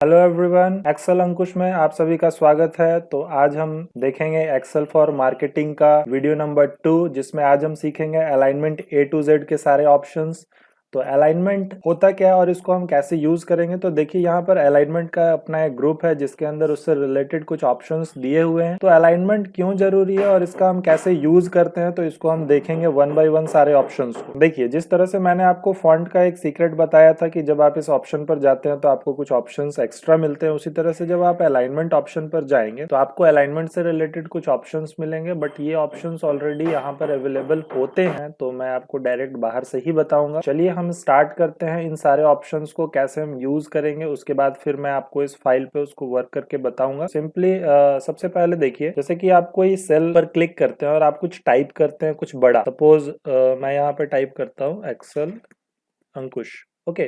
Hello everyone, Excel अंकुश में आप सभी का स्वागत है। तो आज हम देखेंगे एक्सेल फॉर मार्केटिंग का वीडियो नंबर 2, जिसमें आज हम सीखेंगे अलाइनमेंट ए टू जेड के सारे ऑप्शंस। तो अलाइनमेंट होता क्या है और इसको हम कैसे यूज करेंगे। तो देखिए यहाँ पर अलाइनमेंट का अपना एक ग्रुप है जिसके अंदर उससे रिलेटेड कुछ ऑप्शंस दिए हुए हैं। तो अलाइनमेंट क्यों जरूरी है और इसका हम कैसे यूज करते हैं, तो इसको हम देखेंगे वन बाय वन सारे ऑप्शंस को। देखिए, जिस तरह से मैंने आपको फॉन्ट का एक सीक्रेट बताया था कि जब आप इस ऑप्शन पर जाते हैं तो आपको कुछ ऑप्शंस एक्स्ट्रा मिलते हैं, उसी तरह से जब आप अलाइनमेंट ऑप्शन पर जाएंगे तो आपको अलाइनमेंट से रिलेटेड कुछ ऑप्शंस मिलेंगे। बट ये ऑप्शंस ऑलरेडी यहाँ पर अवेलेबल होते हैं, तो मैं आपको डायरेक्ट बाहर से ही बताऊंगा। चलिए हम स्टार्ट करते हैं इन सारे ऑप्शंस को कैसे हम यूज करेंगे। उसके बाद फिर मैं आपको इस फाइल पे उसको वर्क करके बताऊंगा। सिंपली सबसे पहले देखिए, जैसे कि आप कोई सेल पर क्लिक करते हैं और आप कुछ टाइप करते हैं, कुछ बड़ा। सपोज मैं यहाँ पे टाइप करता हूँ एक्सेल अंकुश। ओके,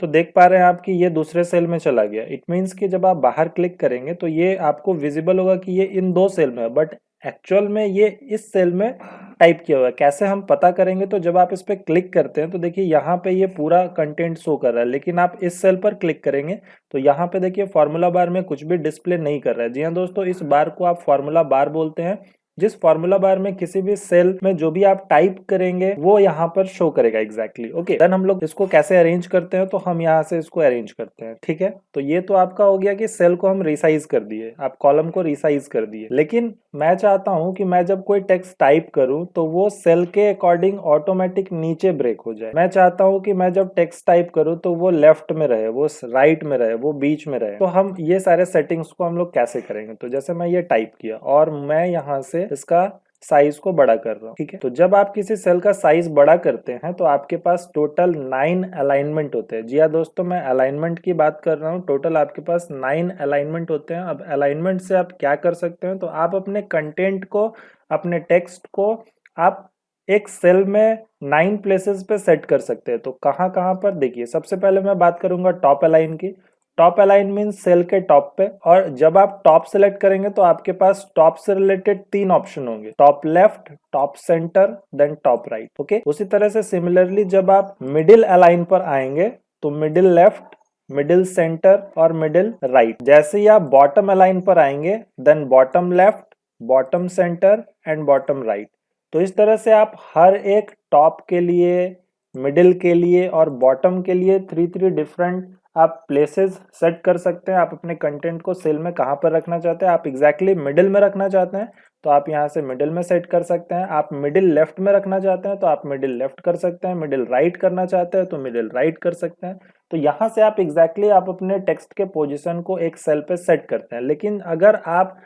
तो देख पा रहे हैं आप कि ये दूसरे सेल में चला गया। इट मीन्स कि जब आप बाहर क्लिक करेंगे तो ये आपको विजिबल होगा कि ये इन दो सेल में है, बट एक्चुअल में ये इस सेल में टाइप किया हुआ है। कैसे हम पता करेंगे, तो जब आप इस पर क्लिक करते हैं तो देखिए यहाँ पे ये पूरा कंटेंट शो कर रहा है, लेकिन आप इस सेल पर क्लिक करेंगे तो यहाँ पे देखिए फॉर्मूला बार में कुछ भी डिस्प्ले नहीं कर रहा है। जी हाँ दोस्तों, इस बार को आप फॉर्मूला बार बोलते हैं। जिस फॉर्मूला बार में किसी भी सेल में जो भी आप टाइप करेंगे वो यहाँ पर शो करेगा एग्जैक्टली। ओके, देन हम लोग इसको कैसे अरेंज करते हैं, तो हम यहाँ से इसको अरेंज करते हैं। ठीक है, तो ये तो आपका हो गया कि सेल को हम रिसाइज कर दिए, आप कॉलम को रिसाइज कर दिए। लेकिन मैं चाहता हूं कि मैं जब कोई टेक्स्ट टाइप करूं तो वो सेल के अकॉर्डिंग ऑटोमेटिक नीचे ब्रेक हो जाए। मैं चाहता हूं कि मैं जब टेक्स्ट टाइप करूं तो वो लेफ्ट में रहे, वो राइट में रहे, वो बीच में रहे। तो हम ये सारे सेटिंग्स को हम लोग कैसे करेंगे, तो जैसे मैं ये टाइप किया और मैं यहाँ से इसका साइज को बड़ा कर रहा हूँ। ठीक है, तो जब आप किसी सेल का साइज बड़ा करते हैं तो आपके पास टोटल 9 अलाइनमेंट होते हैं। जी हाँ दोस्तों, मैं अलाइनमेंट की बात कर रहा हूँ। टोटल आपके पास 9 अलाइनमेंट होते हैं। अब अलाइनमेंट से आप क्या कर सकते हैं, तो आप अपने कंटेंट को, अपने टेक्स्ट को आप एक सेल में 9 प्लेसेस पे सेट कर सकते हैं। तो कहाँ कहाँ पर, देखिए सबसे पहले मैं बात करूंगा टॉप अलाइन की। टॉप अलाइन मीन्स सेल के टॉप पे, और जब आप टॉप सेलेक्ट करेंगे तो आपके पास टॉप से रिलेटेड 3 ऑप्शन होंगे, top left, top centre, then top right. Okay, उसी तरह से सिमिलरली जब आप मिडिल अलाइन पर आएंगे तो मिडिल लेफ्ट, मिडिल सेंटर और मिडिल राइट। जैसे ही आप बॉटम अलाइन पर आएंगे then bottom left, bottom centre and bottom right. तो इस तरह से आप हर एक टॉप के लिए, मिडिल के लिए और बॉटम के लिए 3 डिफरेंट आप प्लेसेस सेट कर सकते हैं। आप अपने कंटेंट को सेल में कहाँ पर रखना चाहते हैं, आप एग्जैक्टली मिडिल में रखना चाहते हैं तो आप यहाँ से मिडिल में सेट कर सकते हैं। आप मिडिल लेफ्ट में रखना चाहते हैं तो आप मिडिल लेफ्ट कर सकते हैं। मिडिल राइट करना चाहते हैं तो मिडिल राइट कर सकते हैं। तो यहाँ से आप एग्जैक्टली आप अपने टेक्स्ट के पोजिशन को एक सेल पे सेट करते हैं। लेकिन अगर आप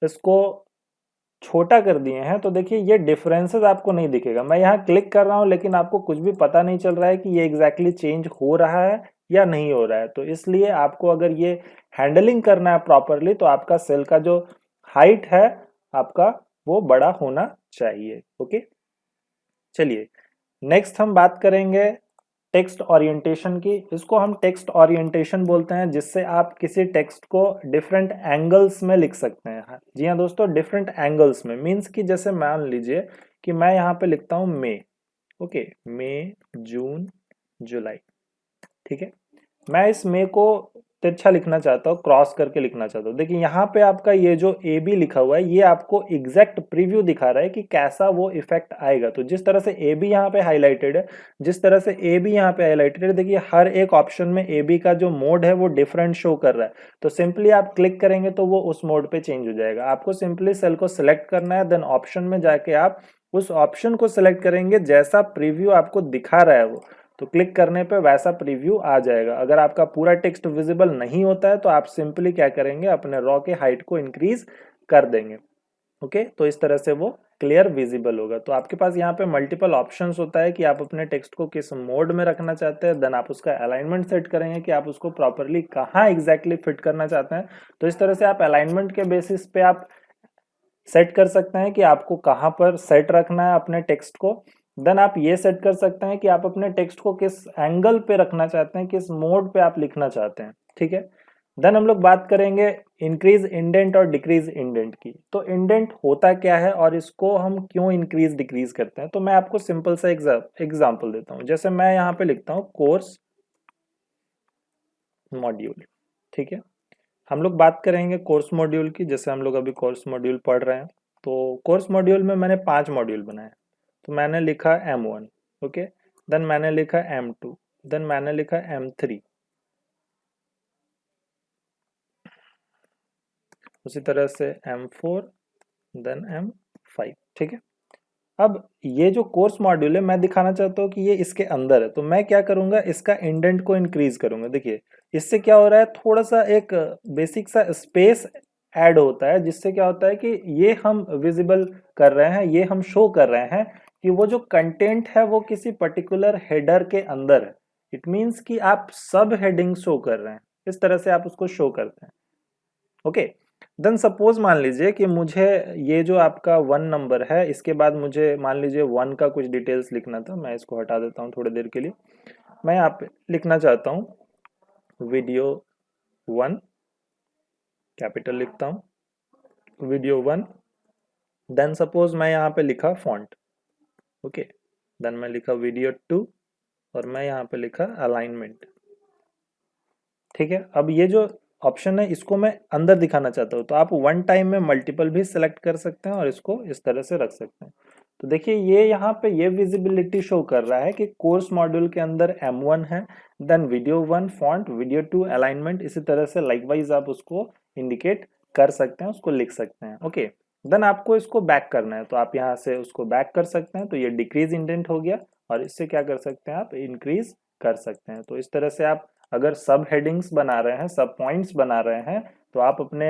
इसको छोटा कर दिए हैं तो देखिए ये डिफरेंसेस आपको नहीं दिखेगा। मैं यहाँ क्लिक कर रहा हूँ लेकिन आपको कुछ भी पता नहीं चल रहा है कि ये एग्जैक्टली चेंज हो रहा है या नहीं हो रहा है। तो इसलिए आपको अगर ये हैंडलिंग करना है प्रॉपरली तो आपका सेल का जो हाइट है आपका वो बड़ा होना चाहिए। ओके, चलिए नेक्स्ट हम बात करेंगे टेक्स्ट ओरिएंटेशन की। इसको हम टेक्स्ट ओरिएंटेशन बोलते हैं, जिससे आप किसी टेक्स्ट को डिफरेंट एंगल्स में लिख सकते हैं। जी हाँ दोस्तों, डिफरेंट एंगल्स में मींस कि जैसे मान लीजिए कि मैं यहाँ पे लिखता हूँ मई। ओके, मई, जून, जुलाई। ठीक है, मैं इस मई को तिरछा लिखना चाहता हूँ, क्रॉस करके लिखना चाहता हूँ। देखिए यहाँ पे आपका ये जो ए बी लिखा हुआ है ये आपको एग्जैक्ट प्रीव्यू दिखा रहा है कि कैसा वो इफेक्ट आएगा। तो जिस तरह से ए बी यहाँ पे हाईलाइटेड है, जिस तरह से ए बी यहाँ पे हाईलाइटेड है, देखिए हर एक ऑप्शन में ए बी का जो मोड है वो डिफरेंट शो कर रहा है। तो सिंपली आप क्लिक करेंगे तो वो उस मोड पे चेंज हो जाएगा। आपको सिंपली सेल को सिलेक्ट करना है, देन ऑप्शन में जाके आप उस ऑप्शन को सिलेक्ट करेंगे जैसा प्रीव्यू आपको दिखा रहा है वो, तो क्लिक करने पे वैसा प्रीव्यू आ जाएगा। अगर आपका पूरा टेक्स्ट विजिबल नहीं होता है तो आप सिंपली क्या करेंगे, अपने रॉ के हाइट को इंक्रीज कर देंगे। ओके, तो इस तरह से वो क्लियर विजिबल होगा। तो आपके पास यहाँ पे मल्टीपल ऑप्शंस होता है कि आप अपने टेक्स्ट को किस मोड में रखना चाहते हैं, देन आप उसका अलाइनमेंट सेट करेंगे कि आप उसको प्रॉपरली कहाँ एग्जैक्टली फिट करना चाहते हैं। तो इस तरह से आप अलाइनमेंट के बेसिस पे आप सेट कर सकते हैं कि आपको कहाँ पर सेट रखना है अपने टेक्स्ट को। देन आप ये सेट कर सकते हैं कि आप अपने टेक्स्ट को किस एंगल पे रखना चाहते हैं, किस मोड पे आप लिखना चाहते हैं। ठीक है, देन हम लोग बात करेंगे इंक्रीज इंडेंट और डिक्रीज इंडेंट की। तो इंडेंट होता क्या है और इसको हम क्यों इंक्रीज डिक्रीज करते हैं, तो मैं आपको सिंपल सा एग्जाम्पल देता हूँ। जैसे मैं यहाँ पे लिखता हूँ कोर्स मॉड्यूल। ठीक है। हम लोग बात करेंगे कोर्स मॉड्यूल की, जैसे हम लोग अभी कोर्स मॉड्यूल पढ़ रहे हैं। तो कोर्स मॉड्यूल में मैंने 5 मॉड्यूल बनाए। तो मैंने लिखा M1, ओके, देन मैंने लिखा M2, देन मैंने लिखा M3, उसी तरह से M4, देन M5, ठीक है। अब ये जो कोर्स मॉड्यूल है मैं दिखाना चाहता हूँ कि ये इसके अंदर है, तो मैं क्या करूंगा, इसका इंडेंट को इंक्रीज करूंगा। देखिए इससे क्या हो रहा है, थोड़ा सा एक बेसिक सा स्पेस ऐड होता है, जिससे क्या होता है कि ये हम विजिबल कर रहे हैं, ये हम शो कर रहे हैं कि वो जो कंटेंट है वो किसी पर्टिकुलर हेडर के अंदर है। इट मीन्स कि आप सब हेडिंग शो कर रहे हैं, इस तरह से आप उसको शो करते हैं। ओके, देन सपोज मान लीजिए कि मुझे ये जो आपका 1 नंबर है, इसके बाद मुझे मान लीजिए 1 का कुछ डिटेल्स लिखना था। मैं इसको हटा देता हूँ थोड़ी देर के लिए। मैं यहाँ पे लिखना चाहता हूँ वीडियो 1, कैपिटल लिखता हूँ वीडियो 1। देन सपोज मैं यहाँ पे लिखा फॉन्ट, ओके, देन मैं लिखा वीडियो 2 और मैं यहाँ पे लिखा अलाइनमेंट, ठीक है। अब ये जो ऑप्शन है इसको मैं अंदर दिखाना चाहता हूँ, तो आप वन टाइम में मल्टीपल भी सिलेक्ट कर सकते हैं और इसको इस तरह से रख सकते हैं। तो देखिए ये यहाँ पे ये विजिबिलिटी शो कर रहा है कि कोर्स मॉड्यूल के अंदर M1 है, then video 1 font, video 2 alignment, इसी तरह से लाइकवाइज आप उसको इंडिकेट कर सकते हैं, उसको लिख सकते हैं। ओके, देन आपको इसको बैक करना है, तो आप यहाँ से उसको बैक कर सकते हैं। तो ये डिक्रीज इंडेंट हो गया और इससे क्या कर सकते हैं, आप इंक्रीज कर सकते हैं। तो इस तरह से आप अगर सब हेडिंग्स बना रहे हैं, सब पॉइंट्स बना रहे हैं, तो आप अपने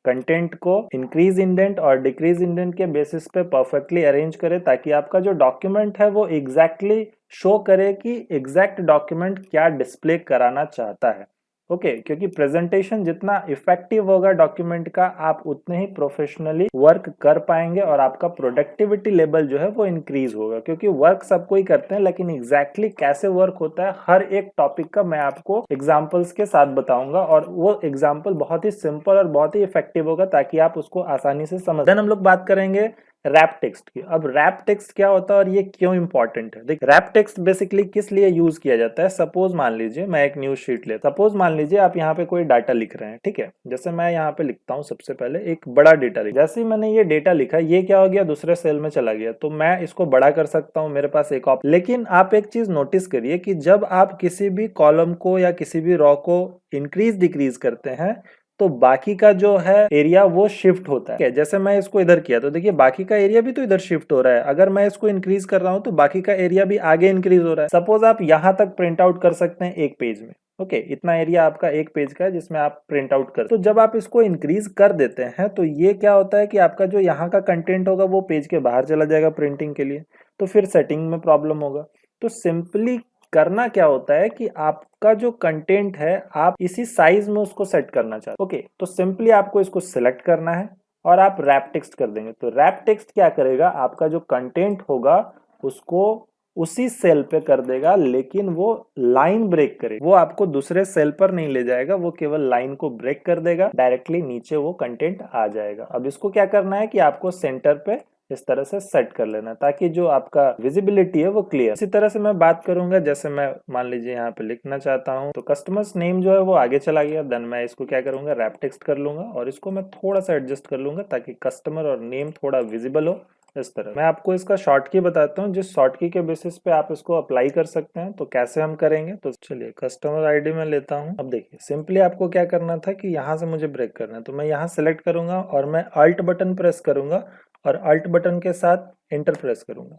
कंटेंट को इंक्रीज इंडेंट और डिक्रीज इंडेंट के बेसिस पे परफेक्टली अरेंज करें, ताकि आपका जो डॉक्यूमेंट है वो एग्जैक्टली शो करे कि एग्जैक्ट डॉक्यूमेंट क्या डिस्प्ले कराना चाहता है। ओके, क्योंकि प्रेजेंटेशन जितना इफेक्टिव होगा डॉक्यूमेंट का, आप उतने ही प्रोफेशनली वर्क कर पाएंगे और आपका प्रोडक्टिविटी लेवल जो है वो इंक्रीज होगा। क्योंकि वर्क सबको ही करते हैं, लेकिन एग्जैक्टली कैसे वर्क होता है हर एक टॉपिक का मैं आपको एग्जांपल्स के साथ बताऊंगा, और वो एग्जांपल बहुत ही सिंपल और बहुत ही इफेक्टिव होगा ताकि आप उसको आसानी से समझ। देन हम लोग बात करेंगे रैप टेक्स्ट की। अब रैप टेक्स्ट क्या होता है और ये क्यों इंपॉर्टेंट है। देखिए रैप टेक्स्ट बेसिकली किस लिए यूज किया जाता है। सपोज मान लीजिए मैं एक न्यूज शीट लेता, सपोज मान लीजिए आप यहाँ पे कोई डाटा लिख रहे हैं, ठीक है। जैसे मैं यहाँ पे लिखता हूँ, सबसे पहले एक बड़ा डेटा लिखा, जैसे ही मैंने ये डेटा लिखा, ये क्या हो गया, दूसरे सेल में चला गया, तो मैं इसको बड़ा कर सकता हूँ, मेरे पास एक ऑप्शन। लेकिन आप एक चीज नोटिस करिए कि जब आप किसी भी कॉलम को या किसी भी रॉ को इंक्रीज डिक्रीज करते हैं, तो बाकी का जो है एरिया वो शिफ्ट होता है। जैसे मैं इसको इधर किया तो देखिए बाकी का एरिया भी तो इधर शिफ्ट हो रहा है। अगर मैं इसको इंक्रीज कर रहा हूं तो बाकी का एरिया भी आगे इंक्रीज हो रहा है। सपोज आप यहां तक प्रिंट आउट कर सकते हैं एक पेज में, ओके, इतना एरिया आपका एक पेज का है जिसमें आप प्रिंट आउट कर। तो जब आप इसको इंक्रीज कर देते हैं तो ये क्या होता है कि आपका जो यहाँ का कंटेंट होगा वो पेज के बाहर चला जाएगा प्रिंटिंग के लिए, तो फिर सेटिंग में प्रॉब्लम होगा। तो सिंपली करना क्या होता है कि आपका जो कंटेंट है आप इसी साइज में उसको सेट करना चाहते हैं। ओके, तो सिंपली आपको इसको सिलेक्ट करना है और आप रैप टेक्स्ट कर देंगे। तो रैप टेक्स्ट क्या करेगा, आपका जो कंटेंट होगा उसको उसी सेल पे कर देगा, लेकिन वो लाइन ब्रेक करेगा, वो आपको दूसरे सेल पर नहीं ले जाएगा, वो केवल लाइन को ब्रेक कर देगा, डायरेक्टली नीचे वो कंटेंट आ जाएगा। अब इसको क्या करना है कि आपको सेंटर पे इस तरह से सेट कर लेना ताकि जो आपका विजिबिलिटी है वो क्लियर। इसी तरह से मैं बात करूंगा, जैसे मैं मान लीजिए यहाँ पे लिखना चाहता हूँ तो कस्टमर्स नेम जो है वो आगे चला गया, देन मैं इसको क्या करूंगा, रैप टेक्स्ट कर लूंगा और इसको मैं थोड़ा सा एडजस्ट कर लूंगा ताकि कस्टमर और नेम थोड़ा विजिबल हो। इस तरह मैं आपको इसका शॉर्ट की बताता हूँ, जिस शॉर्ट की के बेसिस पे आप इसको अप्लाई कर सकते हैं। तो कैसे हम करेंगे, तो चलिए कस्टमर आईडी में लेता हूँ। अब देखिए सिंपली आपको क्या करना था कि यहाँ से मुझे ब्रेक करना है, तो मैं यहाँ सेलेक्ट करूंगा और मैं अल्ट बटन प्रेस करूंगा और अल्ट बटन के साथ एंटर प्रेस करूंगा।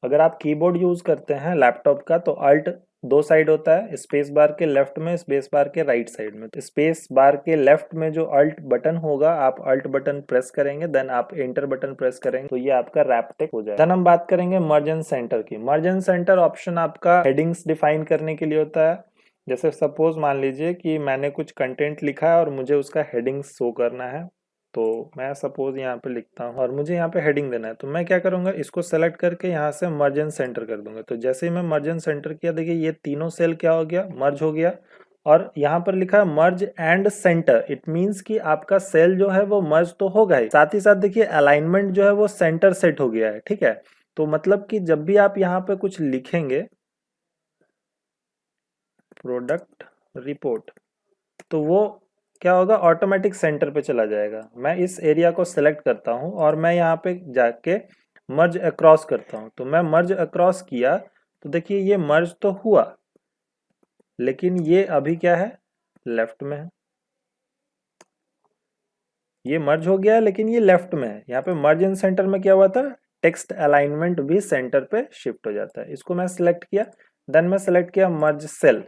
अगर आप कीबोर्ड यूज करते हैं लैपटॉप का तो अल्ट दो साइड होता है, स्पेस बार के लेफ्ट में, स्पेस बार के राइट साइड में। तो स्पेस बार के लेफ्ट में जो अल्ट बटन होगा आप अल्ट बटन प्रेस करेंगे, देन आप एंटर बटन प्रेस करेंगे, तो ये आपका रैप टेक्स्ट हो जाएगा। देन हम बात करेंगे मर्ज एंड सेंटर की। मर्ज एंड सेंटर ऑप्शन आपका हेडिंग्स डिफाइन करने के लिए होता है। जैसे सपोज मान लीजिए कि मैंने कुछ कंटेंट लिखा है और मुझे उसका हेडिंग शो करना है, तो मैं सपोज यहाँ पे लिखता हूँ और मुझे यहाँ पे हेडिंग देना है, तो मैं क्या करूंगा, इसको सेलेक्ट करके यहाँ से मर्ज एंड सेंटर कर दूंगा। तो जैसे ही मैं मर्ज एंड सेंटर किया, देखिए ये तीनों सेल क्या हो गया, मर्ज हो गया। और यहाँ पर लिखा है मर्ज एंड सेंटर, इट मींस कि आपका सेल जो है वो मर्ज तो होगा ही, साथ ही साथ देखिए अलाइनमेंट जो है वो सेंटर सेट हो गया है, ठीक है। तो मतलब कि जब भी आप यहाँ पे कुछ लिखेंगे, प्रोडक्ट रिपोर्ट, तो वो क्या होगा, ऑटोमेटिक सेंटर पे चला जाएगा। मैं इस एरिया को सिलेक्ट करता हूँ और मैं यहाँ पे जाके मर्ज अक्रॉस करता हूँ। तो मैं मर्ज अक्रॉस किया तो देखिए ये मर्ज तो हुआ, लेकिन ये अभी क्या है, लेफ्ट में है। ये मर्ज हो गया है लेकिन ये लेफ्ट में है। यहाँ पे मर्ज इन सेंटर में क्या हुआ था, टेक्स्ट अलाइनमेंट भी सेंटर पे शिफ्ट हो जाता है। इसको मैं सिलेक्ट किया, देन मैं सिलेक्ट किया मर्ज सेल।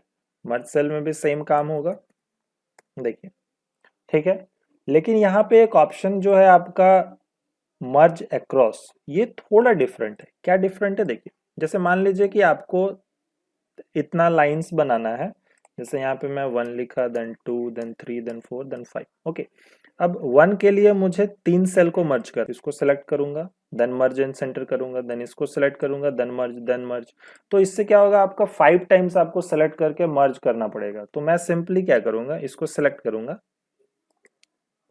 मर्ज सेल में भी सेम काम होगा, देखिए ठीक है। लेकिन यहाँ पे एक ऑप्शन जो है आपका मर्ज अक्रॉस, ये थोड़ा डिफरेंट है। क्या डिफरेंट है, देखिए जैसे मान लीजिए कि आपको इतना लाइंस बनाना है, जैसे यहाँ पे मैं 1 लिखा, then 2, then 3, then 4, then 5। Okay, अब 1 के लिए मुझे 3 सेल को मर्ज कर, इसको सेलेक्ट करूंगा, देन मर्ज इन सेंटर करूंगा, देन इसको सेलेक्ट करूंगा, देन मर्ज, देन मर्ज। तो इससे क्या होगा, आपका 5 टाइम्स आपको सेलेक्ट करके मर्ज करना पड़ेगा। तो मैं सिंपली क्या करूंगा, इसको सेलेक्ट करूंगा।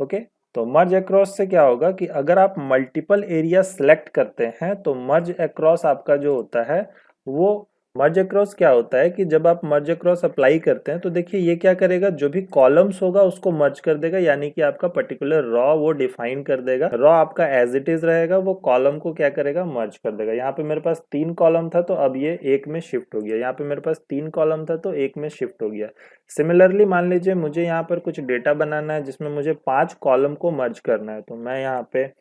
ओके, तो मर्ज अक्रॉस से क्या होगा कि अगर आप मल्टीपल एरिया सेलेक्ट करते हैं तो मर्ज अक्रॉस आपका जो होता है वो, मर्ज अक्रॉस क्या होता है कि जब आप मर्ज अक्रॉस अप्लाई करते हैं तो देखिए ये क्या करेगा, जो भी कॉलम्स होगा उसको मर्ज कर देगा। यानी कि आपका पर्टिकुलर रॉ वो डिफाइन कर देगा, रॉ आपका एज इट इज रहेगा, वो कॉलम को क्या करेगा, मर्ज कर देगा। यहाँ पे मेरे पास 3 कॉलम था तो अब ये एक में शिफ्ट हो गया। यहाँ पे मेरे पास 3 कॉलम था तो एक में शिफ्ट हो गया। सिमिलरली मान लीजिए मुझे यहाँ पर कुछ डेटा बनाना है जिसमें मुझे 5 कॉलम को मर्ज करना है। तो मैं यहाँ पे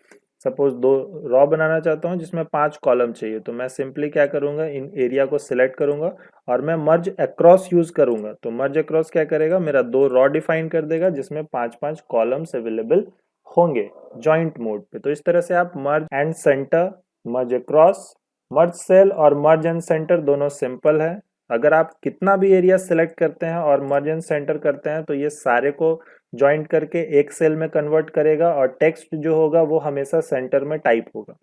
सपोज 2 रॉ बनाना चाहता हूँ जिसमें 5 कॉलम चाहिए। तो मैं सिंपली क्या करूंगा, इन एरिया को सिलेक्ट करूंगा और मैं मर्ज अक्रॉस यूज करूंगा। तो मर्ज अक्रॉस क्या करेगा, मेरा 2 रॉ डिफाइन कर देगा जिसमें 5-5 कॉलम्स अवेलेबल होंगे जॉइंट मोड पे। तो इस तरह से आप merge and centre, merge across, merge cell और मर्ज एंड सेंटर दोनों सिंपल है। अगर आप कितना भी एरिया सेलेक्ट करते हैं और मर्ज एंड सेंटर करते हैं तो ये सारे को ज्वाइंट करके एक सेल में कन्वर्ट करेगा और टेक्स्ट जो होगा वो हमेशा सेंटर में टाइप होगा।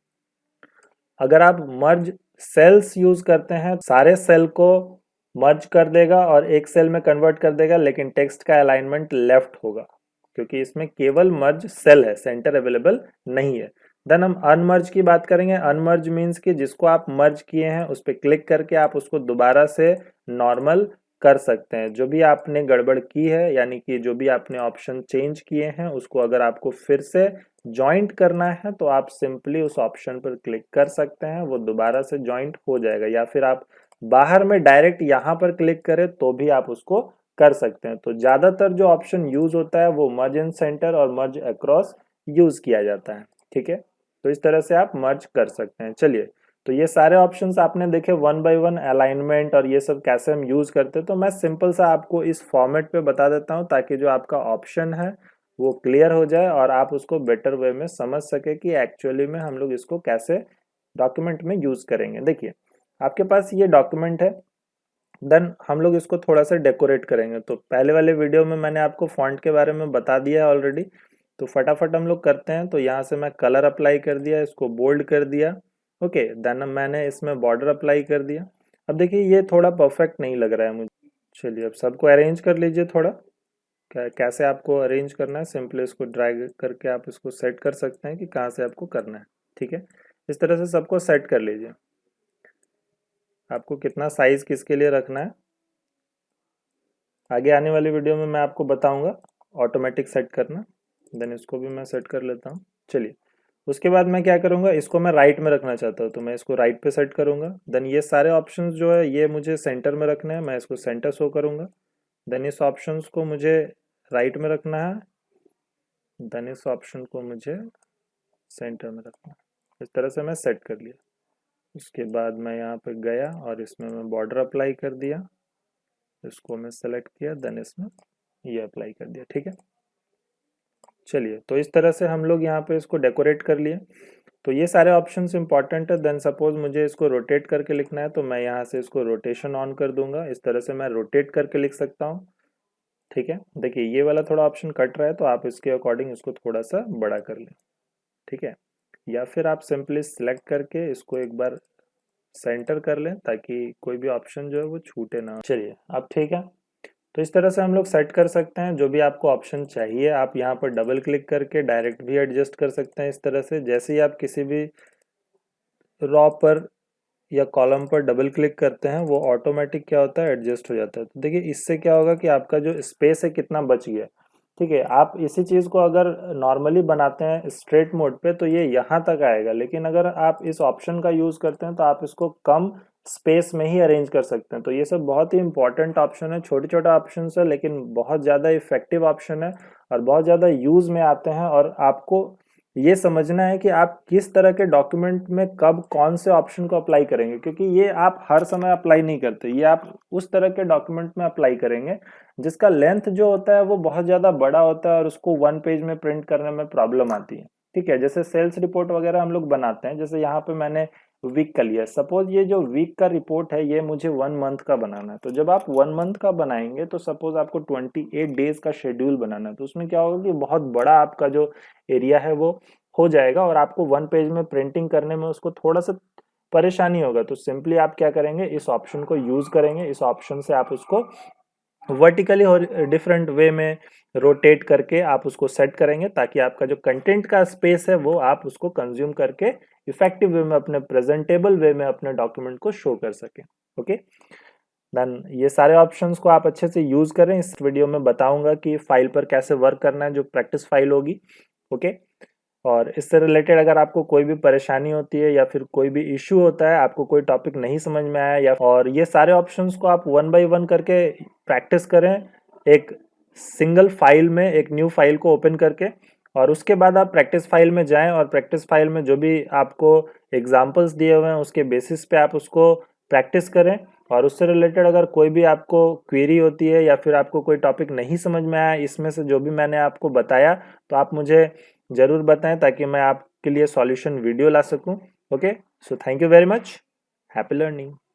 अगर आप मर्ज सेल्स यूज करते हैं, सारे सेल को मर्ज कर देगा और एक सेल में कन्वर्ट कर देगा, लेकिन टेक्स्ट का अलाइनमेंट लेफ्ट होगा क्योंकि इसमें केवल मर्ज सेल है, सेंटर अवेलेबल नहीं है। देन हम अनमर्ज की बात करेंगे। अनमर्ज मीन्स कि जिसको आप मर्ज किए हैं उस पर क्लिक करके आप उसको दोबारा से नॉर्मल कर सकते हैं। जो भी आपने गड़बड़ की है, यानी कि जो भी आपने ऑप्शन चेंज किए हैं उसको अगर आपको फिर से ज्वाइंट करना है तो आप सिंपली उस ऑप्शन पर क्लिक कर सकते हैं, वो दोबारा से ज्वाइंट हो जाएगा। या फिर आप बाहर में डायरेक्ट यहाँ पर क्लिक करें तो भी आप उसको कर सकते हैं। तो ज्यादातर जो ऑप्शन यूज होता है वो मर्ज इन सेंटर और मर्ज अक्रॉस यूज किया जाता है। ठीक है, तो इस तरह से आप मर्ज कर सकते हैं। चलिए, तो ये सारे ऑप्शंस आपने देखे 1 बाय 1, अलाइनमेंट और ये सब कैसे हम यूज करते हैं। तो मैं सिंपल सा आपको इस फॉर्मेट पे बता देता हूँ ताकि जो आपका ऑप्शन है वो क्लियर हो जाए और आप उसको बेटर वे में समझ सके कि एक्चुअली में हम लोग इसको कैसे डॉक्यूमेंट में यूज करेंगे। देखिए आपके पास ये डॉक्यूमेंट है, देन हम लोग इसको थोड़ा सा डेकोरेट करेंगे। तो पहले वाले वीडियो में मैंने आपको फॉन्ट के बारे में बता दिया है ऑलरेडी, तो फटाफट हम लोग करते हैं। तो यहाँ से मैं कलर अप्लाई कर दिया, इसको बोल्ड कर दिया। ओके, देन मैंने इसमें बॉर्डर अप्लाई कर दिया। अब देखिए ये थोड़ा परफेक्ट नहीं लग रहा है मुझे। चलिए अब सबको अरेंज कर लीजिए थोड़ा। कैसे आपको अरेंज करना है, सिंपली इसको ड्रैग करके आप इसको सेट कर सकते हैं कि कहाँ से आपको करना है। ठीक है, इस तरह से सबको सेट कर लीजिए। आपको कितना साइज किसके लिए रखना है आगे आने वाली वीडियो में मैं आपको बताऊंगा ऑटोमेटिक सेट करना। देन इसको भी मैं सेट कर लेता हूँ। चलिए, उसके बाद मैं क्या करूंगा, इसको मैं राइट में रखना चाहता हूँ तो मैं इसको राइट पे सेट करूंगा। देन ये सारे ऑप्शंस जो है ये मुझे सेंटर में रखने हैं, मैं इसको सेंटर शो करूंगा। देन इस ऑप्शंस को मुझे राइट में रखना है, देन इस ऑप्शन को मुझे सेंटर में रखना है। इस तरह से मैं सेट कर लिया। उसके बाद मैं यहाँ पे गया और इसमें मैं बॉर्डर अप्लाई कर दिया, इसको मैं सेलेक्ट किया, देन इसमें ये अप्लाई कर दिया। ठीक है, चलिए तो इस तरह से हम लोग यहाँ पे इसको डेकोरेट कर लिए। तो ये सारे ऑप्शंस इंपॉर्टेंट है। देन सपोज मुझे इसको रोटेट करके लिखना है तो मैं यहाँ से इसको रोटेशन ऑन कर दूंगा। इस तरह से मैं रोटेट करके लिख सकता हूँ। ठीक है, देखिए ये वाला थोड़ा ऑप्शन कट रहा है तो आप इसके अकॉर्डिंग इसको थोड़ा सा बड़ा कर लें। ठीक है, या फिर आप सिंपली सिलेक्ट करके इसको एक बार सेंटर कर लें ताकि कोई भी ऑप्शन जो है वो छूटे ना। चलिए अब ठीक है, तो इस तरह से हम लोग सेट कर सकते हैं। जो भी आपको ऑप्शन चाहिए आप यहाँ पर डबल क्लिक करके डायरेक्ट भी एडजस्ट कर सकते हैं। इस तरह से जैसे ही आप किसी भी रॉ पर या कॉलम पर डबल क्लिक करते हैं वो ऑटोमेटिक क्या होता है, एडजस्ट हो जाता है। तो देखिए इससे क्या होगा कि आपका जो स्पेस है कितना बच गया। ठीक है, आप इसी चीज को अगर नॉर्मली बनाते हैं स्ट्रेट मोड पे तो ये यहाँ तक आएगा, लेकिन अगर आप इस ऑप्शन का यूज करते हैं तो आप इसको कम स्पेस में ही अरेंज कर सकते हैं। तो ये सब बहुत ही इंपॉर्टेंट ऑप्शन है, छोटे छोटे ऑप्शन है लेकिन बहुत ज्यादा इफेक्टिव ऑप्शन है और बहुत ज्यादा यूज में आते हैं। और आपको ये समझना है कि आप किस तरह के डॉक्यूमेंट में कब कौन से ऑप्शन को अप्लाई करेंगे, क्योंकि ये आप हर समय अप्लाई नहीं करते, ये आप उस तरह के डॉक्यूमेंट में अप्लाई करेंगे जिसका लेंथ जो होता है वो बहुत ज्यादा बड़ा होता है और उसको वन पेज में प्रिंट करने में प्रॉब्लम आती है। ठीक है, जैसे सेल्स रिपोर्ट वगैरह हम लोग बनाते हैं, जैसे यहाँ पे मैंने वीक का लिया, सपोज ये जो वीक का रिपोर्ट है ये मुझे 1 मंथ का बनाना है। तो जब आप 1 मंथ का बनाएंगे तो सपोज आपको 28 डेज का शेड्यूल बनाना है, तो उसमें क्या होगा कि बहुत बड़ा आपका जो एरिया है वो हो जाएगा और आपको वन पेज में प्रिंटिंग करने में उसको थोड़ा सा परेशानी होगा। तो सिंपली आप क्या करेंगे, इस ऑप्शन को यूज करेंगे, इस ऑप्शन से आप उसको वर्टिकली और डिफरेंट वे में रोटेट करके आप उसको सेट करेंगे ताकि आपका जो कंटेंट का स्पेस है वो आप उसको कंज्यूम करके इफेक्टिव वे में अपने प्रेजेंटेबल वे में अपने डॉक्यूमेंट को शो कर सकें। ओके, देन ये सारे ऑप्शंस को आप अच्छे से यूज करें। इस वीडियो में बताऊंगा कि फाइल पर कैसे वर्क करना है, जो प्रैक्टिस फाइल होगी। ओके, और इससे रिलेटेड अगर आपको कोई भी परेशानी होती है या फिर कोई भी इश्यू होता है, आपको कोई टॉपिक नहीं समझ में आया या और ये सारे ऑप्शंस को आप वन बाय वन करके प्रैक्टिस करें एक सिंगल फाइल में, एक न्यू फाइल को ओपन करके, और उसके बाद आप प्रैक्टिस फाइल में जाएं और प्रैक्टिस फाइल में जो भी आपको एग्जांपल्स दिए हुए हैं उसके बेसिस पे आप उसको प्रैक्टिस करें। और उससे रिलेटेड अगर कोई भी आपको क्वेरी होती है या फिर आपको कोई टॉपिक नहीं समझ में आया इसमें से जो भी मैंने आपको बताया, तो आप मुझे ज़रूर बताएं ताकि मैं आपके लिए सॉल्यूशन वीडियो ला सकूं। Okay, so thank you very much, happy learning.